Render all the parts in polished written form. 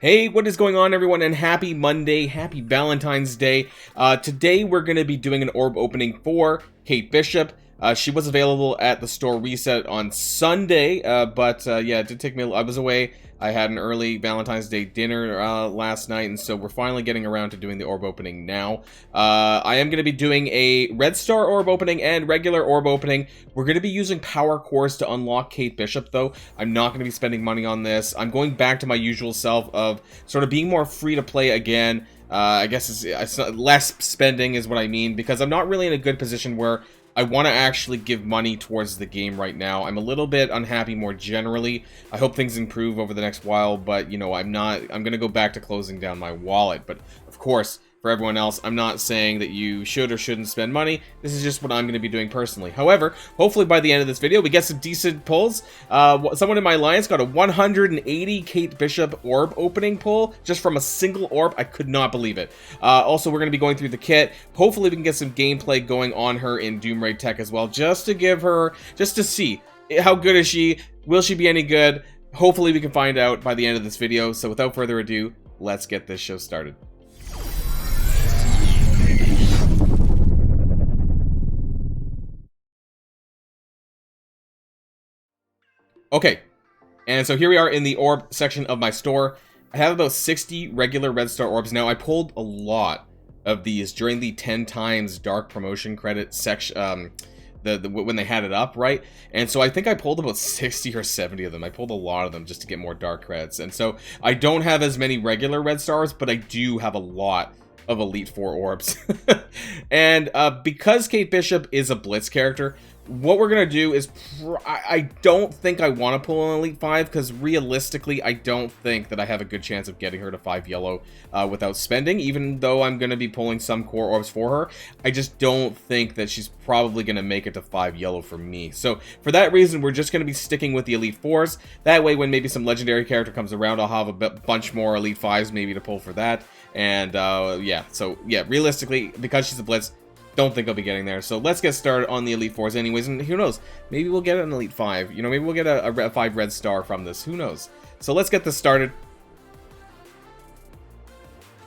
Hey, what is going on, everyone, and happy Monday, happy Valentine's Day. Today we're going to be doing an orb opening for Kate Bishop. She was available at the store reset on Sunday, but yeah, it did take me, I was away. I had an early Valentine's Day dinner last night, and so we're finally getting around to doing the orb opening now. I am going to be doing a red star orb opening and regular orb opening. We're going to be using power cores to unlock Kate Bishop, though. I'm not going to be spending money on this. I'm going back to my usual self of sort of being more free to play again. I guess it's less spending is what I mean, because I'm not really in a good position where I want to actually give money towards the game right now. I'm a little bit unhappy more generally. I hope things improve over the next while, but, you know, I'm going to go back to closing down my wallet. But, of course, for everyone else, I'm not saying that you should or shouldn't spend money. This is just what I'm going to be doing personally. However, hopefully by the end of this video, we get some decent pulls. Someone in my alliance got a 180 Kate Bishop Orb Opening pull just from a single orb. I could not believe it. Also, we're going to be going through the kit. Hopefully, we can get some gameplay going on her in Doom Raid Tech as well, just to give her, just to see how good is she. Will she be any good? Hopefully, we can find out by the end of this video. So without further ado, let's get this show started. Okay, and so here we are in the orb section of my store. I have about 60 regular red star orbs. Now, I pulled a lot of these during the 10 times dark promotion credit section, when they had it up, right? And so I think I pulled about 60 or 70 of them. I pulled a lot of them just to get more dark creds. And so I don't have as many regular red stars, but I do have a lot of Elite 4 orbs. And because Kate Bishop is a Blitz character, what we're going to do is, I don't think I want to pull an Elite 5, because realistically, I don't think that I have a good chance of getting her to 5 yellow without spending, even though I'm going to be pulling some core orbs for her. I just don't think that she's probably going to make it to 5 yellow for me. So for that reason, we're just going to be sticking with the Elite 4s. That way, when maybe some legendary character comes around, I'll have a bunch more Elite 5s maybe to pull for that. And yeah, so yeah, realistically, because she's a Blitz, don't think I'll be getting there. So let's get started on the Elite 4s anyways, and who knows, maybe we'll get an Elite 5. You know, maybe we'll get a 5 red star from this. Who knows? So let's get this started.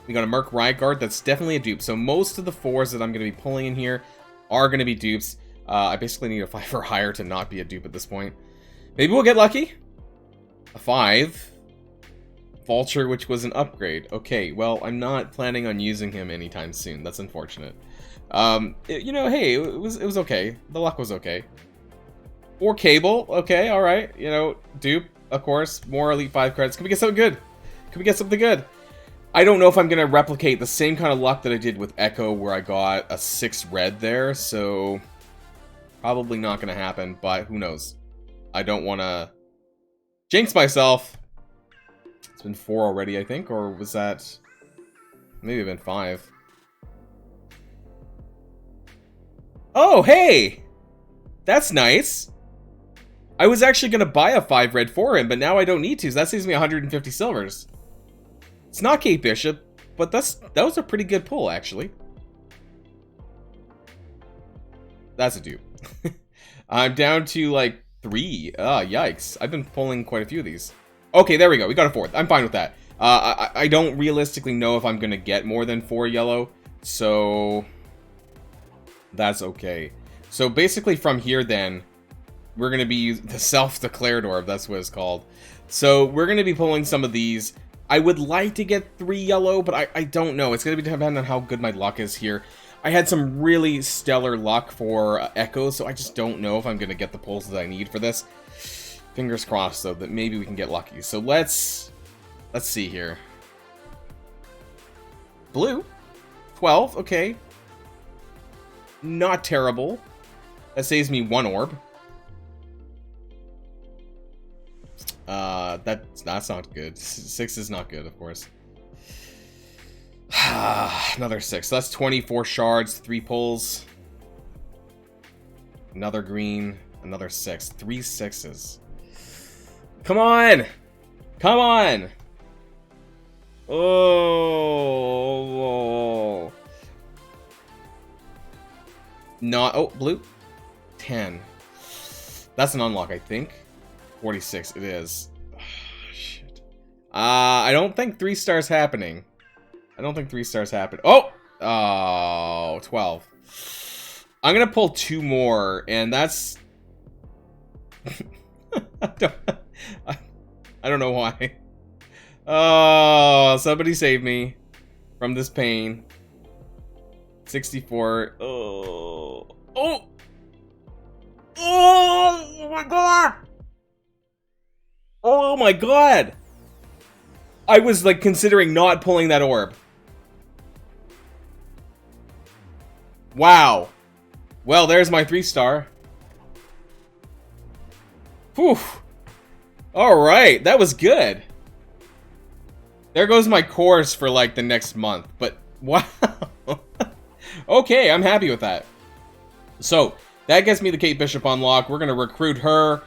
We got a Merc Riot Guard. That's definitely a dupe. So most of the 4s that I'm going to be pulling in here are going to be dupes. I basically need a 5 or higher to not be a dupe at this point. Maybe we'll get lucky. A 5. Vulture, which was an upgrade. Okay, well, I'm not planning on using him anytime soon. That's unfortunate. You know, hey, it was okay. The luck was okay. Or Cable, okay, alright. You know, dupe, of course. More Elite 5 credits. Can we get something good? Can we get something good? I don't know if I'm gonna replicate the same kind of luck that I did with Echo, where I got a 6 red there, so probably not gonna happen, but who knows. I don't wanna jinx myself. It's been 4 already, I think, or was that... maybe it's been 5. Oh, hey! That's nice. I was actually going to buy a 5 red for him, but now I don't need to, so that saves me 150 silvers. It's not Kate Bishop, but that was a pretty good pull, actually. That's a dupe. I'm down to, like, 3. Yikes. I've been pulling quite a few of these. Okay, there we go. We got a 4th. I'm fine with that. I don't realistically know if I'm going to get more than 4 yellow, so... that's okay. So basically from here then, we're going to be using the self-declared orb, that's what it's called. So we're going to be pulling some of these. I would like to get 3 yellow, but I don't know. It's going to be dependent on how good my luck is here. I had some really stellar luck for Echo, so I just don't know if I'm going to get the pulls that I need for this. Fingers crossed, though, that maybe we can get lucky. So let's see here. Blue. 12, okay. Not terrible. That saves me 1 orb. That's not good. 6 is not good, of course. Another 6. So that's 24 shards, 3 pulls. Another green, another 6. 3 6s. Come on! Come on! Oh. Not, oh, blue. 10. That's an unlock, I think. 46, it is. Shit. I don't think 3 stars happening. I don't think 3 stars happen. Oh! Oh, 12. I'm gonna pull 2 more, and that's... I don't know why. Oh, somebody save me from this pain. 64. Oh. Oh! Oh my god! Oh my god! I was like considering not pulling that orb. Wow. Well, there's my 3 star. Whew. Alright, that was good. There goes my course for like the next month, but wow. Okay, I'm happy with that. So, that gets me the Kate Bishop unlock. We're going to recruit her.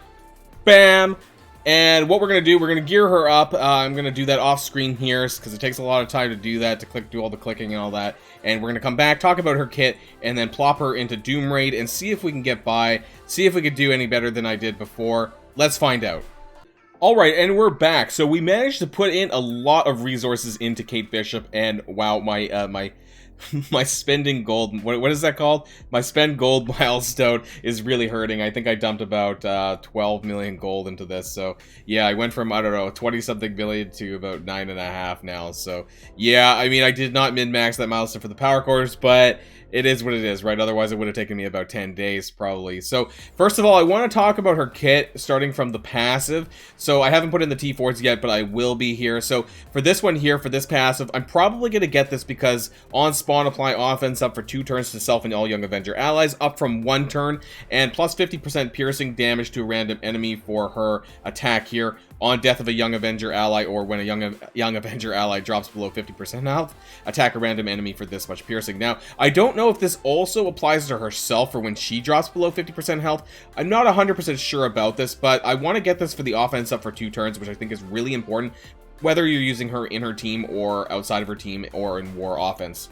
Bam! And what we're going to do, we're going to gear her up. I'm going to do that off screen here because it takes a lot of time to do that, to do all the clicking and all that. And we're going to come back, talk about her kit, and then plop her into Doom Raid and see if we can get by, see if we could do any better than I did before. Let's find out. Alright, and we're back. So we managed to put in a lot of resources into Kate Bishop, and wow, my my spending gold, what is that called? My spend gold milestone is really hurting. I think I dumped about 12 million gold into this. So yeah, I went from, I don't know, 20 something billion to about 9.5 now. So yeah, I mean, I did not min-max that milestone for the power cores, but it is what it is, right? Otherwise, it would have taken me about 10 days, probably. So, first of all, I want to talk about her kit, starting from the passive. So, I haven't put in the T4s yet, but I will be here. So, for this one here, for this passive, I'm probably going to get this because on spawn, apply offense up for 2 turns to self and all Young Avenger allies, up from 1 turn, and plus 50% piercing damage to a random enemy for her attack here. On death of a Young Avenger ally, or when a Young Avenger ally drops below 50% health, attack a random enemy for this much piercing. Now, I don't know if this also applies to herself for when she drops below 50% health. I'm not 100% sure about this, but I want to get this for the offense up for 2 turns, which I think is really important, whether you're using her in her team or outside of her team or in war offense.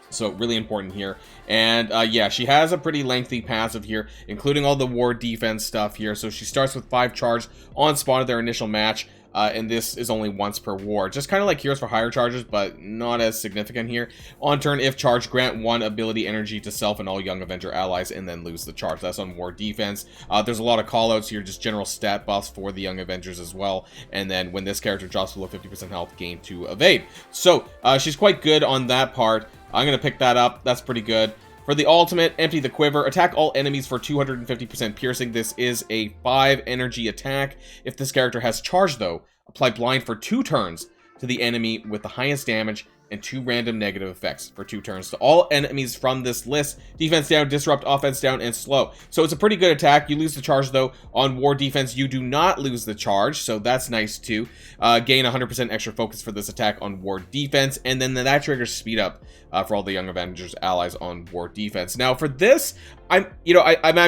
So, really important here. And, yeah, she has a pretty lengthy passive here, including all the war defense stuff here. So, she starts with 5 charge on spawn of their initial match, and this is only once per war. Just kind of like Heroes for Hire charges, but not as significant here. On turn, if charged, grant 1 ability energy to self and all Young Avenger allies, and then lose the charge. That's on war defense. There's a lot of callouts here, just general stat buffs for the Young Avengers as well. And then when this character drops below 50% health, gain 2 evade. So, she's quite good on that part. I'm going to pick that up. That's pretty good. For the ultimate, empty the quiver. Attack all enemies for 250% piercing. This is a 5 energy attack. If this character has charge, though, apply blind for 2 turns to the enemy with the highest damage and 2 random negative effects for 2 turns to all enemies from this list. Defense down, disrupt, offense down, and slow. So it's a pretty good attack. You lose the charge, though. On war defense, you do not lose the charge, so that's nice, too. Gain 100% extra focus for this attack on war defense, and then that triggers speed up for all the Young Avengers allies on war defense. Now, for this, I'm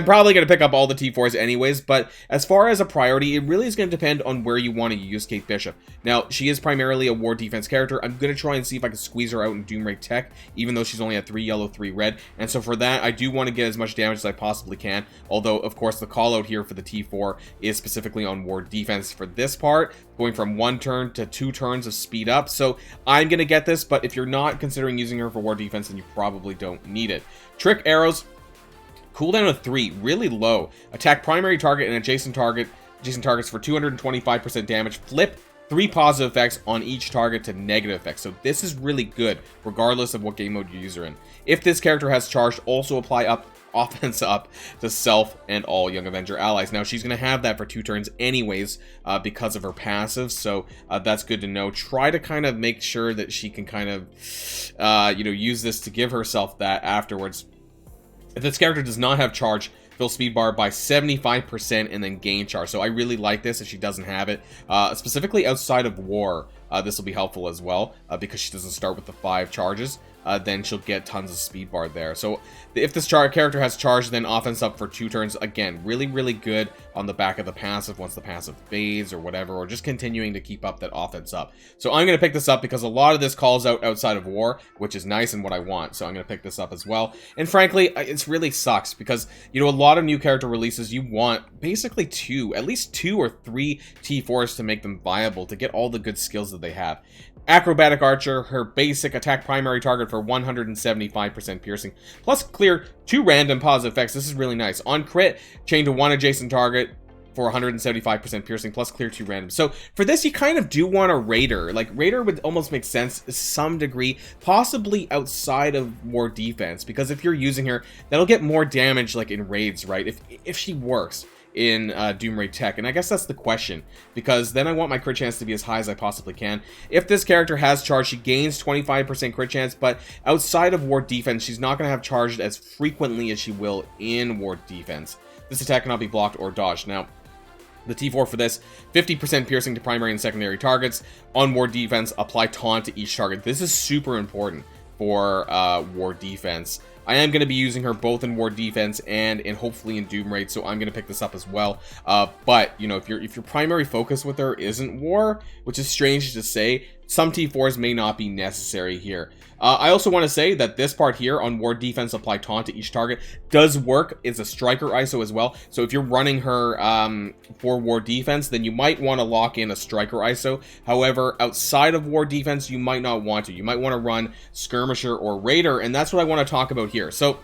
probably going to pick up all the T4s anyways, but as far as a priority, it really is going to depend on where you want to use Kate Bishop. Now, she is primarily a war defense character. I'm going to try and see if I can squeeze her out in Doom Raid Tech, even though she's only at 3 yellow, 3 red. And so for that, I do want to get as much damage as I possibly can. Although, of course, the call out here for the T4 is specifically on war defense for this part, going from 1 turn to 2 turns of speed up. So I'm going to get this, but if you're not considering using her for war defense, then you probably don't need it. Trick arrows. Cooldown of 3, really low. Attack primary target and adjacent targets for 225% damage. Flip 3 positive effects on each target to negative effects. So this is really good, regardless of what game mode you use her in. If this character has charged, also apply offense up to self and all Young Avenger allies. Now, she's going to have that for 2 turns anyways because of her passive, so that's good to know. Try to kind of make sure that she can kind of, use this to give herself that afterwards. If this character does not have charge, fill speed bar by 75% and then gain charge. So I really like this if she doesn't have it, specifically outside of war. this will be helpful as well, because she doesn't start with the 5 charges. Then she'll get tons of speed bar there. So if this character has charge, then offense up for 2 turns. Again, really, really good on the back of the passive once the passive fades or whatever, or just continuing to keep up that offense up. So I'm going to pick this up because a lot of this calls out outside of war, which is nice and what I want. So I'm going to pick this up as well. And frankly, it really sucks because, you know, a lot of new character releases, you want basically at least 2 or 3 T4s to make them viable, to get all the good skills that they have. Acrobatic Archer, her basic attack primary target for 175% piercing, plus clear 2 random positive effects. This is really nice. On crit, chain to 1 adjacent target for 175% piercing, plus clear 2 random. So for this, you kind of do want a Raider. Like, Raider would almost make sense to some degree, possibly outside of war defense, because if you're using her, that'll get more damage, like in raids, right? If she works in Doom Raid Tech, and I guess that's the question, because then I want my crit chance to be as high as I possibly can. If this character has charge, she gains 25% crit chance, but outside of war defense, she's not going to have charged as frequently as she will in war defense. This attack cannot be blocked or dodged. Now, the T4 for this, 50% piercing to primary and secondary targets. On war defense, apply taunt to each target. This is super important for war defense. I am going to be using her both in war defense and hopefully in Doom Raid, so I'm going to pick this up as well. But, you know, if your primary focus with her isn't war, which is strange to say, some T4s may not be necessary here. I also want to say that this part here on war defense, apply taunt to each target, does work. It's a striker ISO as well. So if you're running her for war defense, then you might want to lock in a striker ISO. However, outside of war defense, you might not want to. You might want to run skirmisher or raider, and that's what I want to talk about here. So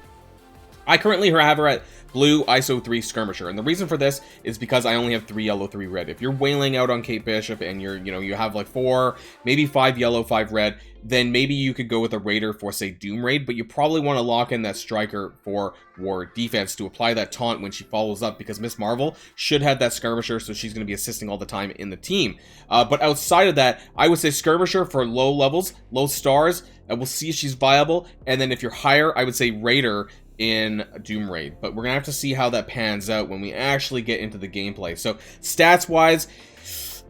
I currently have her at blue ISO 3 skirmisher, and the reason for this is because I only have 3 yellow, 3 red. If you're wailing out on Kate Bishop and you have like 4, maybe 5 yellow, 5 red, then maybe you could go with a raider for, say, Doom Raid, but you probably want to lock in that striker for war defense to apply that taunt when she follows up, because Miss Marvel should have that skirmisher, so she's going to be assisting all the time in the team. But outside of that, I would say skirmisher for low levels, low stars, and we'll see if she's viable. And then if you're higher, I would say raider in Doom Raid, but we're gonna have to see how that pans out when we actually get into the gameplay. So stats wise,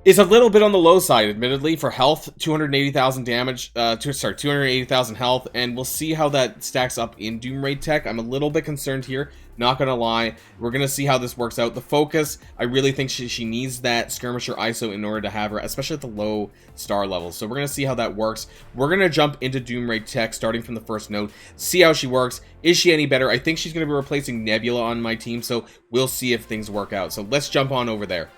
it's a little bit on the low side, admittedly. For health, 280,000 damage, 280,000 health, and we'll see how that stacks up in Doom Raid Tech. I'm a little bit concerned here, not gonna lie. We're gonna see how this works out. The focus, I really think she needs that skirmisher ISO in order to have her, especially at the low star levels. So we're gonna see how that works. We're gonna jump into Doom Raid Tech, starting from the first node, see how she works. Is she any better? I think she's gonna be replacing Nebula on my team, so we'll see if things work out. So let's jump on over there.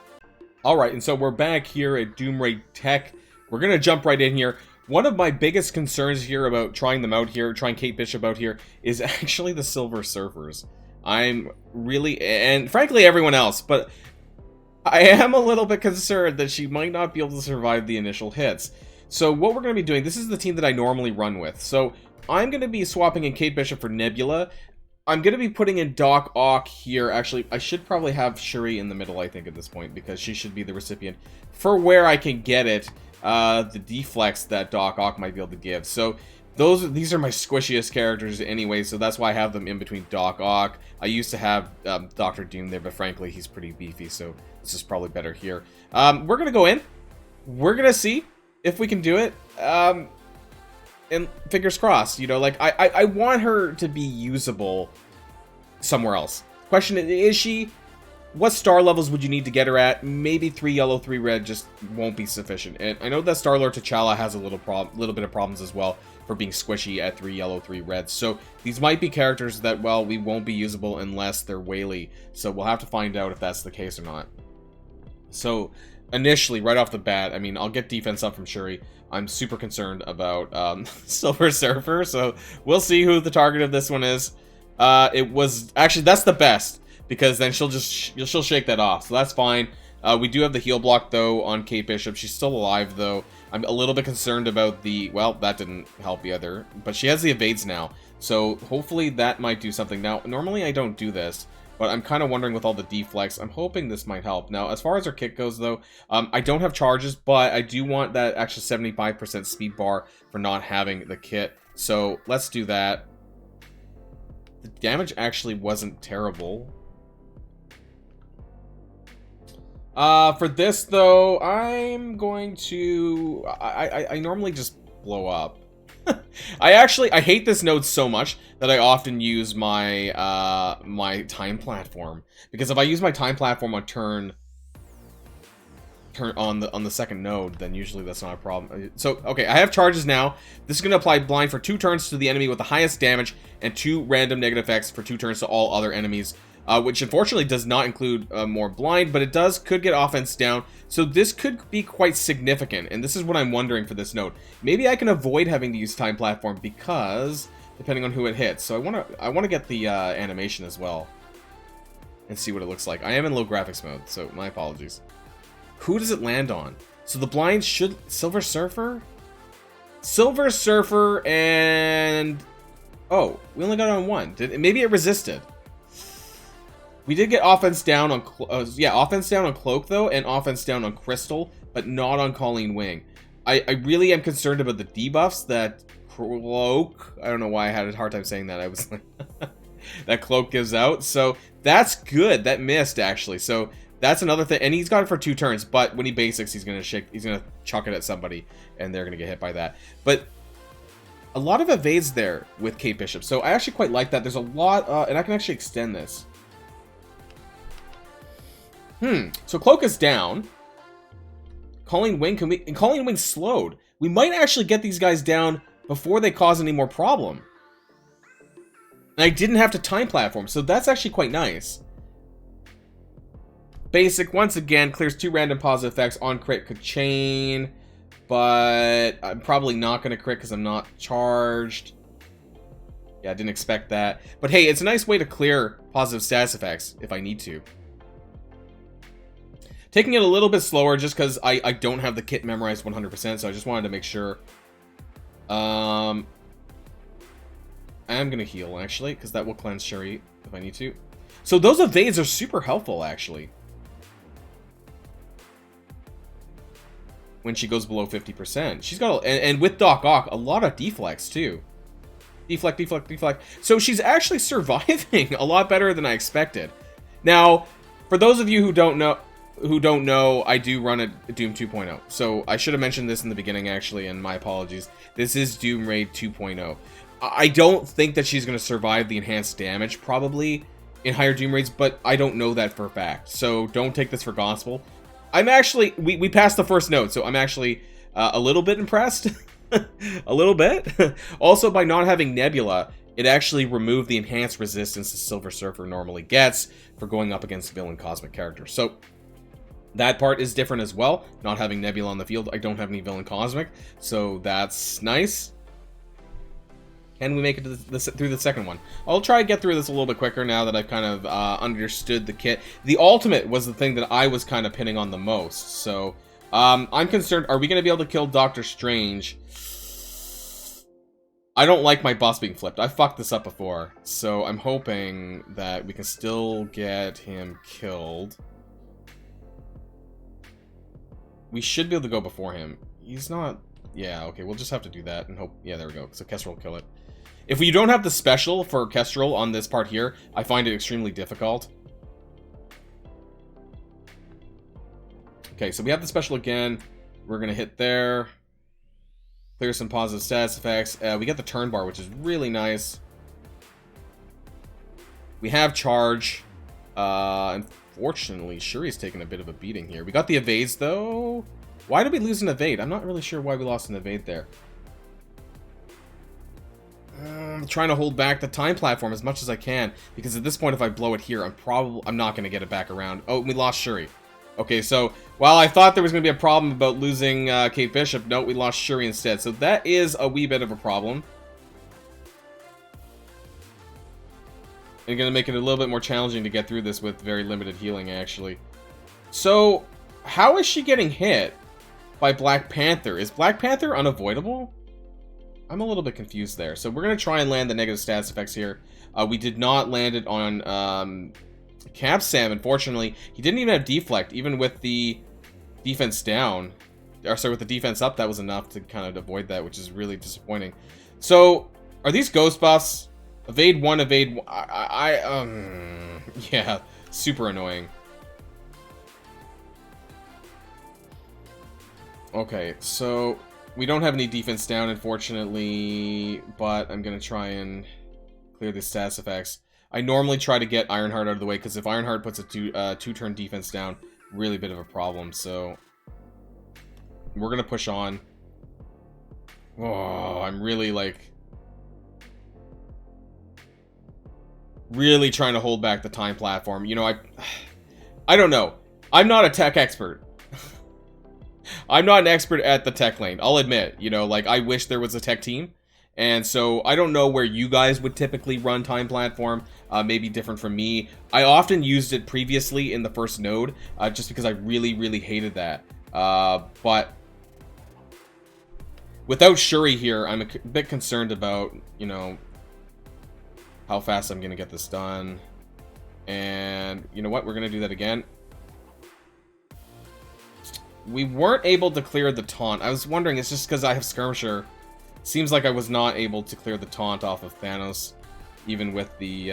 Alright, and so we're back here at Doom Raid Tech. We're going to jump right in here. One of my biggest concerns here about trying them out here, trying Kate Bishop out here, is actually the Silver Surfers. I'm really, and frankly everyone else, but I am a little bit concerned that she might not be able to survive the initial hits. So what we're going to be doing, this is the team that I normally run with. So I'm going to be swapping in Kate Bishop for Nebula. I'm going to be putting in Doc Ock here. Actually, I should probably have Shuri in the middle, I think, at this point, because she should be the recipient for where I can get it, the deflex that Doc Ock might be able to give. So these are my squishiest characters anyway, so that's why I have them in between Doc Ock. I used to have Dr. Doom there, but frankly, he's pretty beefy, so this is probably better here. We're going to go in. We're going to see if we can do it. And fingers crossed, you know, like, I want her to be usable somewhere else. Question is she? What star levels would you need to get her at? Maybe 3 yellow, 3 red just won't be sufficient. And I know that Star-Lord T'Challa has a little bit of problems as well for being squishy at 3 yellow, 3 red. So these might be characters that, well, we won't be usable unless they're whaley. So we'll have to find out if that's the case or not. So initially, right off the bat, I mean, I'll get defense up from Shuri. I'm super concerned about Silver Surfer, so we'll see who the target of this one is. It was actually, that's the best, because then she'll shake that off, so that's fine. We do have the heal block though on Kate Bishop. She's still alive though. I'm a little bit concerned about the, well, that didn't help either, but she has the evades now, so hopefully that might do something. Now, normally I don't do this, but I'm kind of wondering with all the deflex, I'm hoping this might help. Now, as far as her kit goes, though, I don't have charges, but I do want that extra 75% speed bar for not having the kit. So let's do that. The damage actually wasn't terrible. For this, though, I'm going to... I normally just blow up. I hate this node so much that I often use my, my time platform. Because if I use my time platform on turn on the second node, then usually that's not a problem. So, okay, I have charges now. This is going to apply blind for 2 turns to the enemy with the highest damage, and 2 random negative effects for 2 turns to all other enemies. Which unfortunately does not include more blind, but it could get offense down. So this could be quite significant, and this is what I'm wondering for this node. Maybe I can avoid having to use time platform because depending on who it hits. So I want to get the animation as well and see what it looks like. I am in low graphics mode, so my apologies. Who does it land on? So the blind should Silver Surfer, Silver Surfer, and oh, we only got on 1. Maybe it resisted. We did get offense down on, offense down on Cloak, though, and offense down on Crystal, but not on Colleen Wing. I really am concerned about the debuffs that Cloak, I don't know why I had a hard time saying that, I was like, that Cloak gives out, so that's good, that missed, actually, so that's another thing, and he's got it for 2 turns, but when he basics, he's gonna chuck it at somebody, and they're gonna get hit by that, but a lot of evades there with Kate Bishop, so I actually quite like that. There's a lot, and I can actually extend this. So Cloak is down. Colleen Wing, and Colleen Wing slowed. We might actually get these guys down before they cause any more problem. And I didn't have to time platform, so that's actually quite nice. Basic, once again, clears 2 random positive effects. On crit could chain, but I'm probably not going to crit because I'm not charged. Yeah, I didn't expect that. But hey, it's a nice way to clear positive status effects if I need to. Taking it a little bit slower just because I don't have the kit memorized 100%, so I just wanted to make sure. I am going to heal, actually, because that will cleanse Shuri if I need to. So those evades are super helpful, actually. When she goes below 50%. She's got, and with Doc Ock, a lot of deflects, too. Deflect, deflect, deflect. So she's actually surviving a lot better than I expected. Now, for those of you who don't know, I do run a Doom 2.0. So I should have mentioned this in the beginning, actually, and my apologies. This is Doom Raid 2.0. I don't think that she's going to survive the enhanced damage, probably, in higher Doom Raids, but I don't know that for a fact. So don't take this for gospel. I'm actually, we passed the first node, so I'm actually a little bit impressed. A little bit. Also, by not having Nebula, it actually removed the enhanced resistance the Silver Surfer normally gets for going up against villain cosmic characters. So that part is different as well. Not having Nebula on the field, I don't have any villain cosmic, so that's nice. Can we make it to through the second one? I'll try to get through this a little bit quicker now that I've kind of understood the kit. The ultimate was the thing that I was kind of pinning on the most, so I'm concerned, are we going to be able to kill Doctor Strange? I don't like my boss being flipped. I fucked this up before, so I'm hoping that we can still get him killed. We should be able to go before him. He's not... Yeah, okay, we'll just have to do that and hope... Yeah, there we go. So Kestrel will kill it. If we don't have the special for Kestrel on this part here, I find it extremely difficult. Okay, so we have the special again. We're going to hit there. Clear some positive status effects. We get the turn bar, which is really nice. We have charge. Unfortunately, Shuri's taking a bit of a beating here. We got the evades, though. Why did we lose an evade? I'm not really sure why we lost an evade there. I'm trying to hold back the time platform as much as I can, because at this point, if I blow it here, I'm not going to get it back around. Oh, we lost Shuri. Okay, so while I thought there was going to be a problem about losing Kate Bishop, no, we lost Shuri instead. So that is a wee bit of a problem. And going to make it a little bit more challenging to get through this with very limited healing, actually. So, how is she getting hit by Black Panther? Is Black Panther unavoidable? I'm a little bit confused there. So we're going to try and land the negative status effects here. We did not land it on Cap Sam, unfortunately. He didn't even have deflect, even with the defense down. Or sorry, with the defense up, that was enough to kind of avoid that, which is really disappointing. So, are these ghost buffs? Evade 1, evade 1. Yeah, super annoying. Okay, so we don't have any defense down, unfortunately, but I'm going to try and clear the status effects. I normally try to get Ironheart out of the way, because if Ironheart puts a two-turn defense down, really bit of a problem, so we're going to push on. Oh, I'm really, like, really trying to hold back the time platform. You know, I don't know. I'm not a tech expert. I'm not an expert at the tech lane, I'll admit. You know, like, I wish there was a tech team. And so, I don't know where you guys would typically run time platform. Maybe different from me. I often used it previously in the first node, just because I really, really hated that. But without Shuri here, I'm a bit concerned about, you know, how fast I'm going to get this done. And, you know what? We're going to do that again. We weren't able to clear the taunt. I was wondering, it's just because I have Skirmisher. Seems like I was not able to clear the taunt off of Thanos, even with the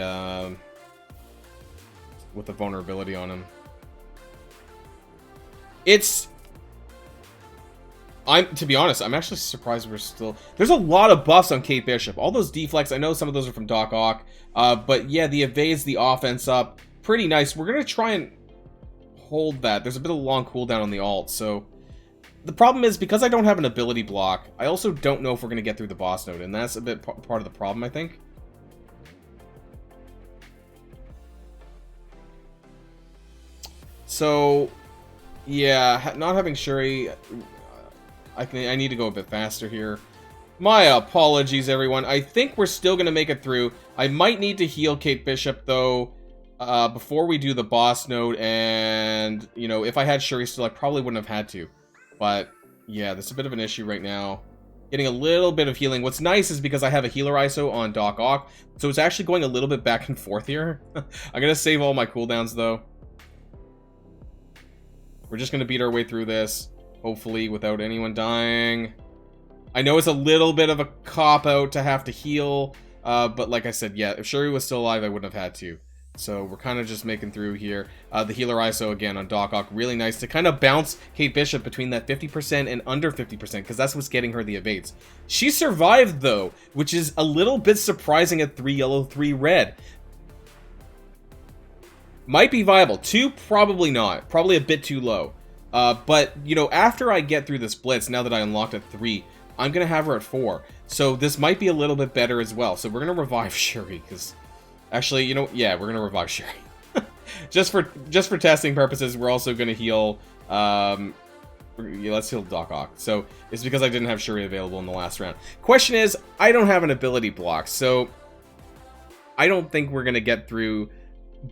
vulnerability on him. To be honest, I'm actually surprised we're still... There's a lot of buffs on Kate Bishop. All those deflects, I know some of those are from Doc Ock. But yeah, the evades the offense up. Pretty nice. We're going to try and hold that. There's a bit of a long cooldown on the ult, so... The problem is, because I don't have an ability block, I also don't know if we're going to get through the boss node, and that's a bit part of the problem, I think. So, yeah, not having Shuri, I need to go a bit faster here. My apologies, everyone. I think we're still going to make it through. I might need to heal Kate Bishop, though, before we do the boss node, and, you know, if I had Shuri still, I probably wouldn't have had to. But, yeah, that's a bit of an issue right now. Getting a little bit of healing. What's nice is because I have a healer ISO on Doc Ock, so it's actually going a little bit back and forth here. I'm going to save all my cooldowns, though. We're just going to beat our way through this, hopefully, without anyone dying. I know it's a little bit of a cop-out to have to heal, but like I said, yeah, if Shuri was still alive, I wouldn't have had to. So we're kind of just making through here. The healer ISO again on Doc Ock, really nice to kind of bounce Kate Bishop between that 50% and under 50%, because that's what's getting her the evades. She survived, though, which is a little bit surprising at 3 yellow, 3 red. Might be viable. 2, probably not. Probably a bit too low. But, you know, after I get through this blitz, now that I unlocked at 3, I'm going to have her at 4. So this might be a little bit better as well. So we're going to revive Shuri, because... Actually, you know, yeah, we're gonna revive Shuri. just for testing purposes, we're also gonna heal. Let's heal Doc Ock. So it's because I didn't have Shuri available in the last round. Question is, I don't have an ability block, so I don't think we're gonna get through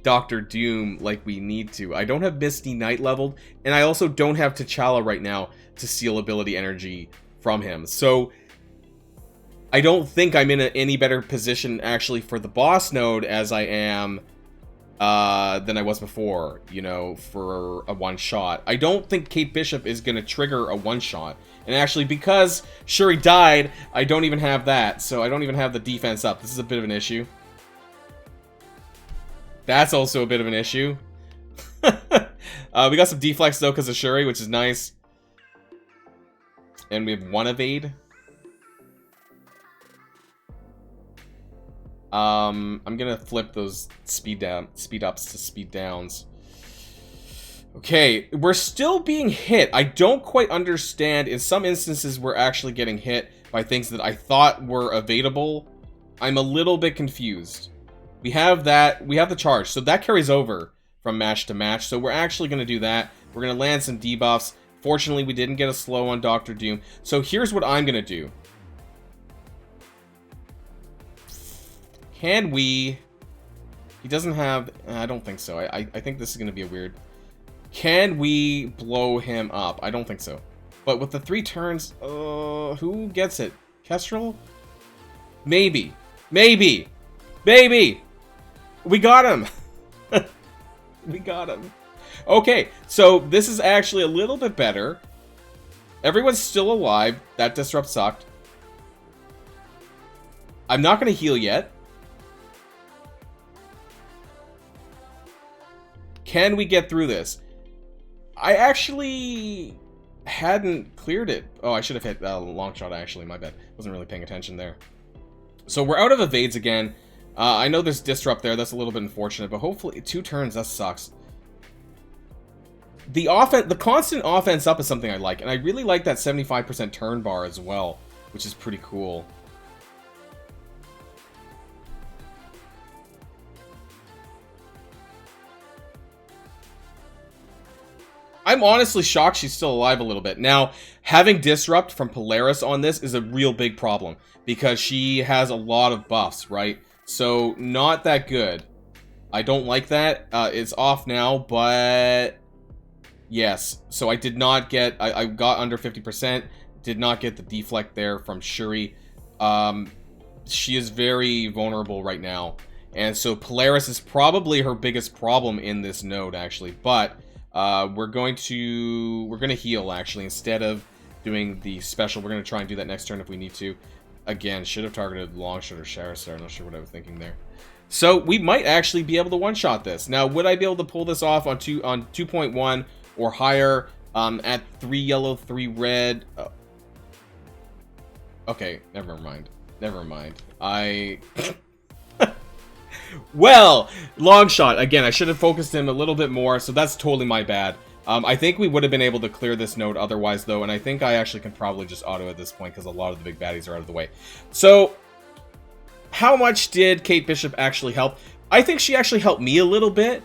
Doctor Doom like we need to. I don't have Misty Knight leveled, and I also don't have T'Challa right now to steal ability energy from him. So I don't think I'm in any better position, actually, for the boss node as I am than I was before, you know, for a one-shot. I don't think Kate Bishop is going to trigger a one-shot. And actually, because Shuri died, I don't even have that, so I don't even have the defense up. This is a bit of an issue. That's also a bit of an issue. We got some deflex, though, because of Shuri, which is nice. And we have 1 evade. I'm gonna flip those speed ups to speed downs. Okay, we're still being hit. I don't quite understand. In some instances, we're actually getting hit by things that I thought were evadable. I'm a little bit confused. We have that. We have the charge, so that carries over from match to match. So we're actually gonna do that. We're gonna land some debuffs. Fortunately, we didn't get a slow on Doctor Doom. So here's what I'm gonna do. Can we... He doesn't have... I don't think so. I think this is going to be a weird... Can we blow him up? I don't think so. But with the 3 turns... who gets it? Kestrel? Maybe. Maybe! Maybe! We got him! We got him. Okay, so this is actually a little bit better. Everyone's still alive. That disrupt sucked. I'm not going to heal yet. Can we get through this? I actually hadn't cleared it. Oh, I should have hit long shot, actually. My bad. Wasn't really paying attention there. So we're out of evades again. I know there's disrupt there. That's a little bit unfortunate, but hopefully 2 turns. That sucks. The constant offense up is something I like, and I really like that 75% turn bar as well, which is pretty cool. I'm honestly shocked she's still alive a little bit. Now, having Disrupt from Polaris on this is a real big problem, because she has a lot of buffs, right? So, not that good. I don't like that. It's off now, but... yes. So I did not get... I got under 50%. Did not get the deflect there from Shuri. She is very vulnerable right now. And so Polaris is probably her biggest problem in this node, actually. But... we're going to heal, actually, instead of doing the special. We're going to try and do that next turn if we need to. Again, should have targeted Longshot or Sharistar. I'm not sure what I was thinking there. So we might actually be able to one-shot this. Now, would I be able to pull this off on 2.1 or higher at 3 yellow, 3 red? Okay, never mind. Never mind. Well, long shot. Again, I should have focused him a little bit more, so that's totally my bad. I think we would have been able to clear this node otherwise, though, and I think I actually can probably just auto at this point because a lot of the big baddies are out of the way. So, how much did Kate Bishop actually help? I think she actually helped me a little bit,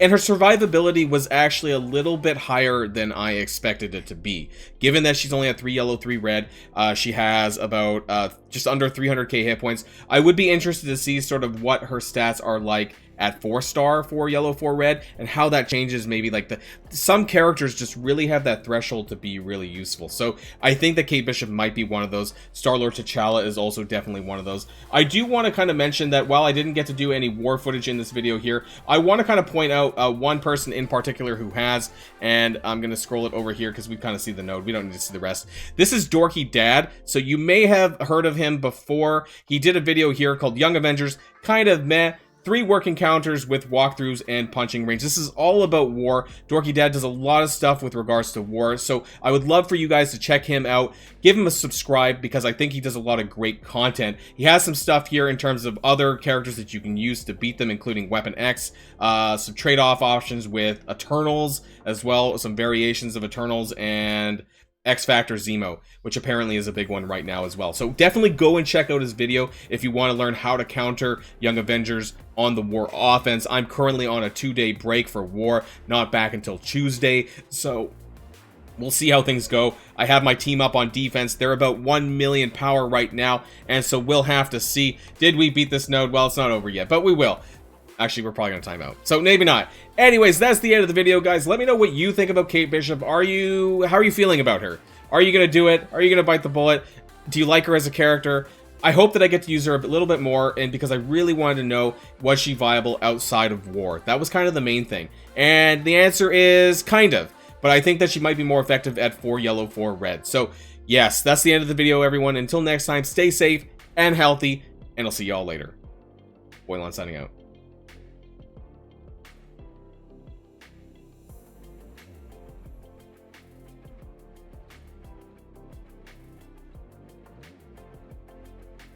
and her survivability was actually a little bit higher than I expected it to be. Given that she's only at 3 yellow, 3 red, she has about just under 300k hit points. I would be interested to see sort of what her stats are like at 4-star, 4 yellow, 4 red, and how that changes. Maybe like some characters just really have that threshold to be really useful. So I think that Kate Bishop might be one of those. Star-Lord T'Challa is also definitely one of those. I do want to kind of mention that while I didn't get to do any war footage in this video here, I want to kind of point out one person in particular who has, and I'm going to scroll it over here because we kind of see the node. We don't need to see the rest. This is Dorky Dad. So you may have heard of him before. He did a video here called Young Avengers, kind of meh. 3 work encounters with walkthroughs and punching range. This is all about war. Dorky Dad does a lot of stuff with regards to war, so I would love for you guys to check him out. Give him a subscribe because I think he does a lot of great content. He has some stuff here in terms of other characters that you can use to beat them, including Weapon X, some trade-off options with Eternals, as well, some variations of Eternals, and X-Factor Zemo, which apparently is a big one right now as well. So definitely go and check out his video if you want to learn how to counter Young Avengers on the war offense. I'm currently on a 2-day break for war, not back until Tuesday, so we'll see how things go. I have my team up on defense. They're about 1 million power right now, and so we'll have to see. Did we beat this node? Well, it's not over yet, but we will. Actually, we're probably going to time out, so maybe not. Anyways, that's the end of the video, guys. Let me know what you think about Kate Bishop. How are you feeling about her? Are you going to do it? Are you going to bite the bullet? Do you like her as a character? I hope that I get to use her a little bit more, and because I really wanted to know, was she viable outside of war? That was kind of the main thing. And the answer is kind of. But I think that she might be more effective at 4 yellow, 4 red. So, yes, that's the end of the video, everyone. Until next time, stay safe and healthy, and I'll see y'all later. Boilon signing out.